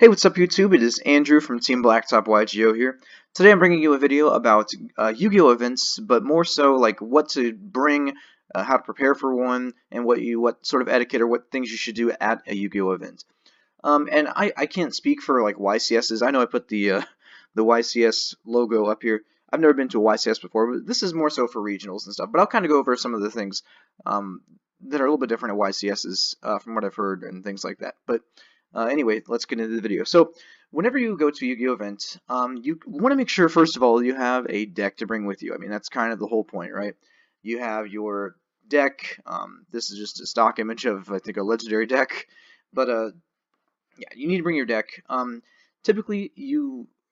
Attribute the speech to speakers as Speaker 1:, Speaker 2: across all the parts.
Speaker 1: Hey, what's up YouTube? It is Andrew from TeamBlacktopYGO here. Today I'm bringing you a video about Yu-Gi-Oh events, but more so like what to bring, how to prepare for one, and what sort of etiquette or what things you should do at a Yu-Gi-Oh event. And I can't speak for like YCSs. I know I put the YCS logo up here. I've never been to a YCS before, but this is more so for regionals and stuff. But I'll kind of go over some of the things that are a little bit different at YCSs from what I've heard and things like that. But anyway, let's get into the video. So, whenever you go to a Yu-Gi-Oh event, you want to make sure, first of all, you have a deck to bring with you. I mean, that's kind of the whole point, right? You have your deck. This is just a stock image of, I think, a legendary deck. But, yeah, you need to bring your deck. Typically,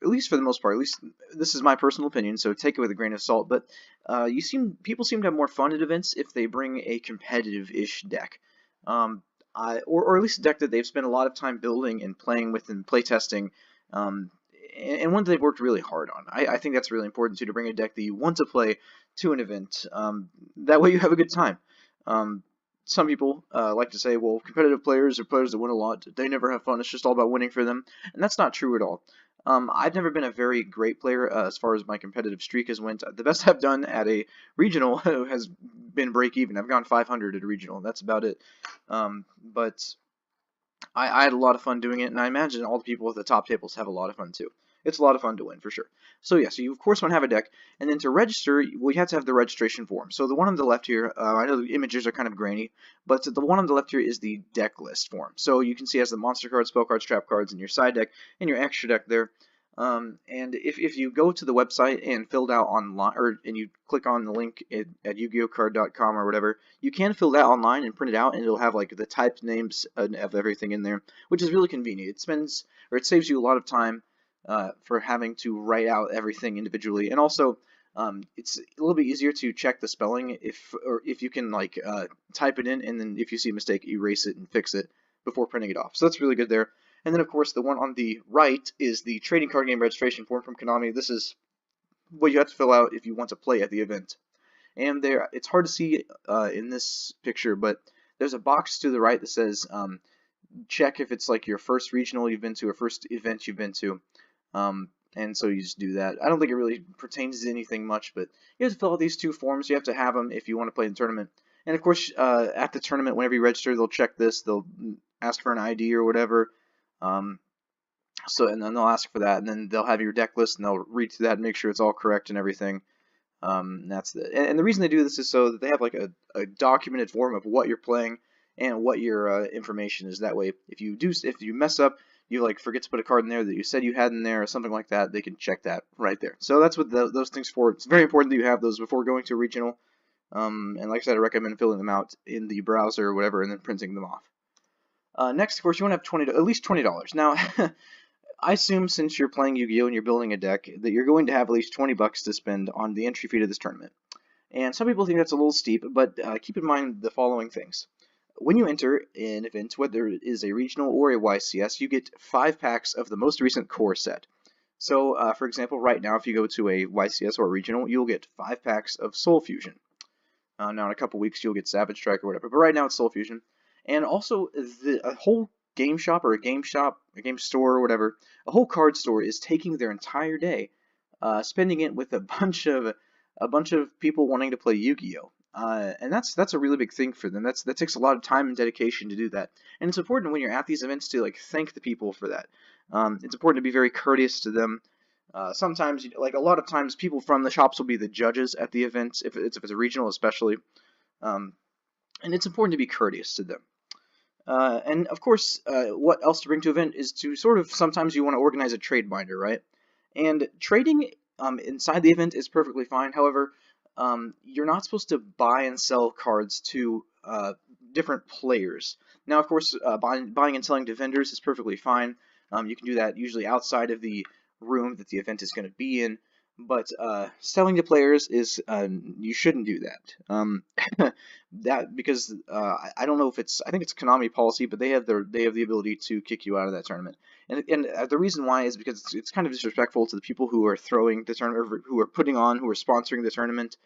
Speaker 1: at least for the most part, at least this is my personal opinion, so take it with a grain of salt, but people seem to have more fun at events if they bring a competitive-ish deck. Or at least a deck that they've spent a lot of time building and playing with and playtesting, and one that they've worked really hard on. I think that's really important too, to bring a deck that you want to play to an event. That way you have a good time. Some people like to say, well, competitive players are players that win a lot. They never have fun. It's just all about winning for them. And that's not true at all. I've never been a very great player as far as my competitive streak has went. The best I've done at a regional has been break even. I've gone 500 at a regional. That's about it. But I had a lot of fun doing it, and I imagine all the people at the top tables have a lot of fun too. It's a lot of fun to win, for sure. So yeah, so you of course want to have a deck, and then to register, we have to have the registration form. So the one on the left here, I know the images are kind of grainy, but the one on the left here is the deck list form. So you can see it has the monster cards, spell cards, trap cards, and your side deck, and your extra deck there. And if you go to the website and filled out online, and you click on the link at yugiocard.com or whatever, you can fill that online and print it out, and it'll have like the typed names of everything in there, which is really convenient. It saves you a lot of time for having to write out everything individually, and also it's a little bit easier to check the spelling if you can like type it in, and then if you see a mistake, erase it and fix it before printing it off. So that's really good there. And then, of course, the one on the right is the trading card game registration form from Konami. This is what you have to fill out if you want to play at the event. And it's hard to see in this picture, but there's a box to the right that says check if it's like your first regional you've been to or first event you've been to. And so you just do that. I don't think it really pertains to anything much, but you have to fill out these two forms. You have to have them if you want to play in the tournament. And, of course, at the tournament, whenever you register, they'll check this. They'll ask for an ID or whatever. And then they'll ask for that, and then they'll have your deck list, and they'll read through that and make sure it's all correct and everything. That's it. And the reason they do this is so that they have like a documented form of what you're playing and what your information is. That way, if you mess up, you like forget to put a card in there that you said you had in there or something like that, they can check that right there. So that's what those things for. It's very important that you have those before going to a regional. And like I said, I recommend filling them out in the browser or whatever, and then printing them off. Next, of course, you want to have at least $20. Now, I assume since you're playing Yu-Gi-Oh! And you're building a deck, that you're going to have at least 20 bucks to spend on the entry fee to this tournament. And some people think that's a little steep, but keep in mind the following things. When you enter an event, whether it is a regional or a YCS, you get 5 packs of the most recent core set. So, for example, right now, if you go to a YCS or a regional, you'll get 5 packs of Soul Fusion. Now, in a couple weeks, you'll get Savage Strike or whatever, but right now it's Soul Fusion. And also, a whole game shop, a game store or whatever, a whole card store is taking their entire day, spending it with a bunch of people wanting to play Yu-Gi-Oh! And that's a really big thing for them. That takes a lot of time and dedication to do that. And it's important when you're at these events to like thank the people for that. It's important to be very courteous to them. Sometimes, like a lot of times, people from the shops will be the judges at the events, if it's a regional especially. And it's important to be courteous to them. And of course, what else to bring to an event is to sort of, sometimes you want to organize a trade binder, right? And trading inside the event is perfectly fine. However, you're not supposed to buy and sell cards to different players. Now, of course, buying and selling to vendors is perfectly fine. You can do that usually outside of the room that the event is going to be in. But selling to players is you shouldn't do that. Because I don't know if I think it's Konami policy, but they have the ability to kick you out of that tournament. And the reason why is because it's kind of disrespectful to the people who are throwing the tournament, or who are putting on, who are sponsoring the tournament.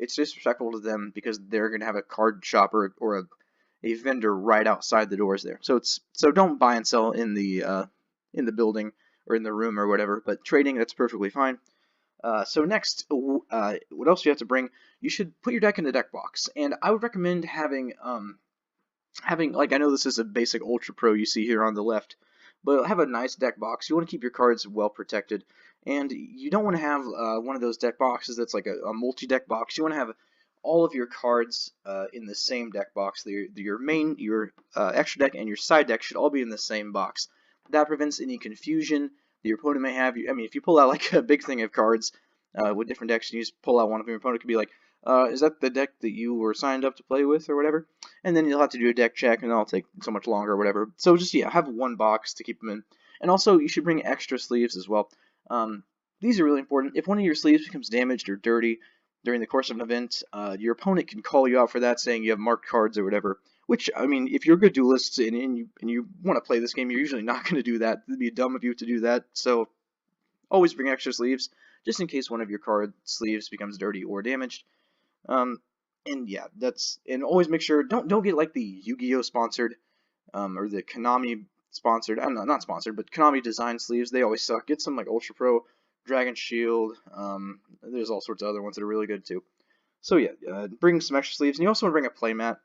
Speaker 1: It's disrespectful to them because they're going to have a card shop or a vendor right outside the doors there. So don't buy and sell in the in the building or in the room or whatever, but trading, that's perfectly fine. So next, what else do you have to bring? You should put your deck in the deck box, and I would recommend having like, I know this is a basic Ultra Pro you see here on the left, but have a nice deck box. You want to keep your cards well protected, and you don't want to have one of those deck boxes that's like a multi-deck box. You want to have all of your cards in the same deck box. Your main, your extra deck, and your side deck should all be in the same box. That prevents any confusion that your opponent may have. I mean, if you pull out like a big thing of cards with different decks, and you just pull out one of them, your opponent could be like, is that the deck that you were signed up to play with or whatever? And then you'll have to do a deck check, and that'll take so much longer or whatever. So just, yeah, have one box to keep them in. And also, you should bring extra sleeves as well. These are really important. If one of your sleeves becomes damaged or dirty during the course of an event, your opponent can call you out for that, saying you have marked cards or whatever. Which, I mean, if you're a good duelist and you want to play this game, you're usually not going to do that. It'd be dumb of you to do that. So always bring extra sleeves, just in case one of your card sleeves becomes dirty or damaged. And yeah, and always make sure don't get like the Yu-Gi-Oh sponsored or the Konami sponsored. I'm not sponsored, but Konami design sleeves. They always suck. Get some like Ultra Pro, Dragon Shield. There's all sorts of other ones that are really good too. So yeah, bring some extra sleeves, and you also want to bring a playmat.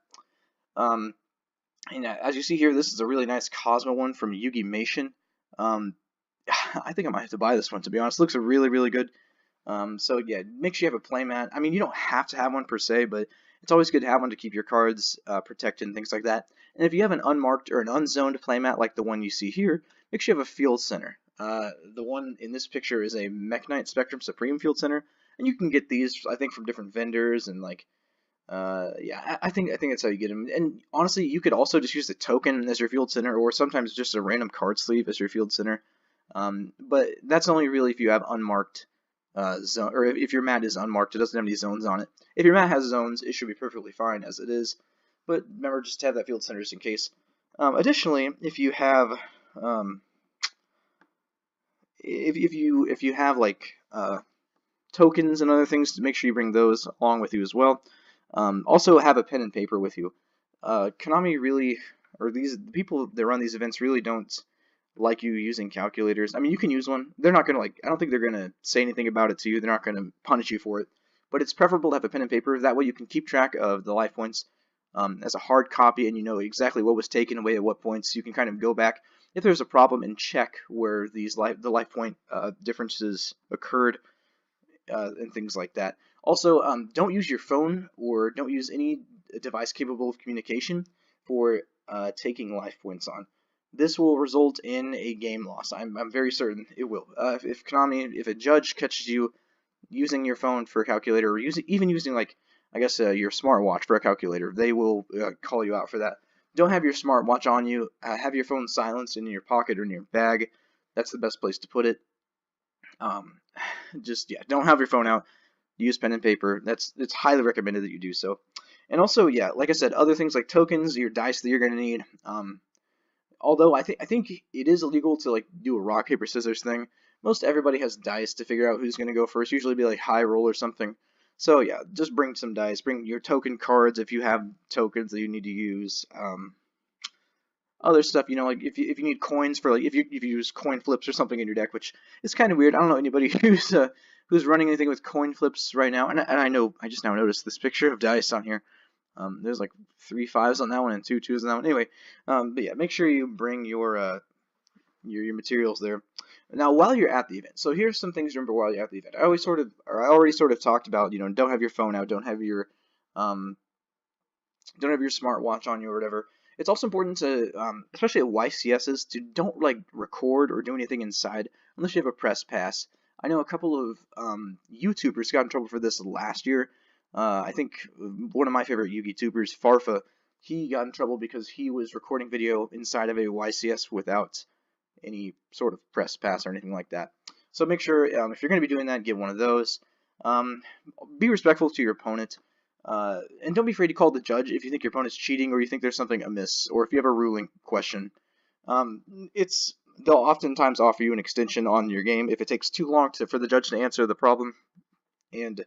Speaker 1: And as you see here, this is a really nice Cosmo one from Yu-Gi-Mation. I think I might have to buy this one, to be honest. It looks really good. So yeah, make sure you have a playmat. I mean, you don't have to have one per se, but it's always good to have one to keep your cards protected and things like that. And if you have an unmarked or an unzoned playmat like the one you see here, make sure you have a field center. The one in this picture is a Mekk-Knight Spectrum Supreme Field Center, and you can get these, I think, from different vendors, and like, yeah, I think that's how you get them. And honestly, you could also just use the token as your field center, or sometimes just a random card sleeve as your field center. But that's only really if you have unmarked zone, or if your mat is unmarked, it doesn't have any zones on it. If your mat has zones, it should be perfectly fine as it is. But remember, just to have that field center just in case. Additionally, if you have if you have like tokens and other things, make sure you bring those along with you as well. Also have a pen and paper with you. Konami really, or the people that run these events really don't like you using calculators. I mean, you can use one. They're not gonna I don't think they're gonna say anything about it to you. They're not gonna punish you for it. But it's preferable to have a pen and paper. That way you can keep track of the life points as a hard copy, and you know exactly what was taken away at what points. You can kind of go back if there's a problem and check where the life point differences occurred and things like that. Also, don't use your phone or don't use any device capable of communication for taking life points on. This will result in a game loss. I'm very certain it will. If a judge catches you using your phone for a calculator, or even using like, I guess, your smartwatch for a calculator, they will call you out for that. Don't have your smartwatch on you. Have your phone silenced in your pocket or in your bag. That's the best place to put it. Just, yeah, don't have your phone out. Use pen and paper. It's highly recommended that you do so. And also, yeah, like I said, other things like tokens, your dice that you're going to need. Although I think it is illegal to like do a rock paper scissors thing. Most everybody has dice to figure out who's going to go first. Usually be like high roll or something. So yeah, just bring some dice. Bring your token cards if you have tokens that you need to use. Other stuff, you know, like if you need coins for, like, if you use coin flips or something in your deck, which is kind of weird. I don't know anybody who's running anything with coin flips right now. And I just now noticed this picture of dice on here. There's like 3 5s on that one and 2 2s on that one. Anyway, but yeah, make sure you bring your materials there. Now, while you're at the event, so here's some things to remember while you're at the event. I already sort of talked about, you know, don't have your phone out, don't have your smartwatch on you or whatever. It's also important to, especially at YCSs, to don't like record or do anything inside unless you have a press pass. I know a couple of YouTubers got in trouble for this last year. I think one of my favorite Yu-Gi tubers, Farfa, he got in trouble because he was recording video inside of a YCS without any sort of press pass or anything like that. So make sure, if you're going to be doing that, get one of those. Be respectful to your opponent. And don't be afraid to call the judge if you think your opponent's cheating or you think there's something amiss, or if you have a ruling question. They'll oftentimes offer you an extension on your game if it takes too long for the judge to answer the problem. And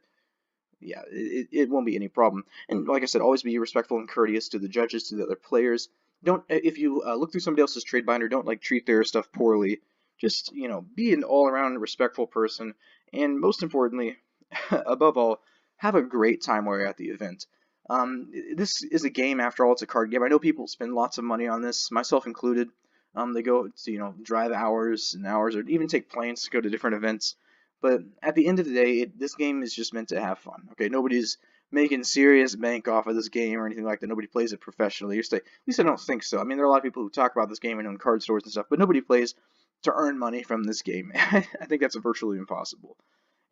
Speaker 1: yeah, it won't be any problem. And like I said, always be respectful and courteous to the judges, to the other players. If you look through somebody else's trade binder, don't like treat their stuff poorly. just, be an all-around respectful person, and most importantly, above all, have a great time while you're at the event. This is a game, after all. It's a card game. I know people spend lots of money on this, myself included. They go to, drive hours and hours, or even take planes to go to different events. But at the end of the day, this game is just meant to have fun. Okay, nobody's making serious bank off of this game or anything like that. Nobody plays it professionally. At least I don't think so. I mean, there are a lot of people who talk about this game and own card stores and stuff, but nobody plays to earn money from this game. I think that's virtually impossible.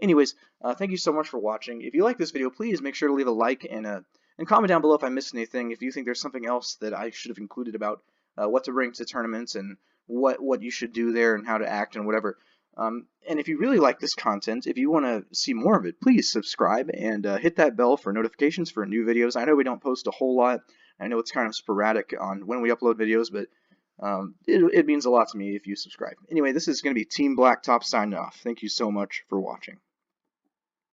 Speaker 1: Anyways, thank you so much for watching. If you like this video, please make sure to leave a like and comment down below if I missed anything. If you think there's something else that I should have included about what to bring to tournaments and what you should do there and how to act and whatever. And if you really like this content, if you want to see more of it, please subscribe and hit that bell for notifications for new videos. I know we don't post a whole lot. I know it's kind of sporadic on when we upload videos, but it means a lot to me if you subscribe. Anyway, this is going to be Team Blacktop signing off. Thank you so much for watching.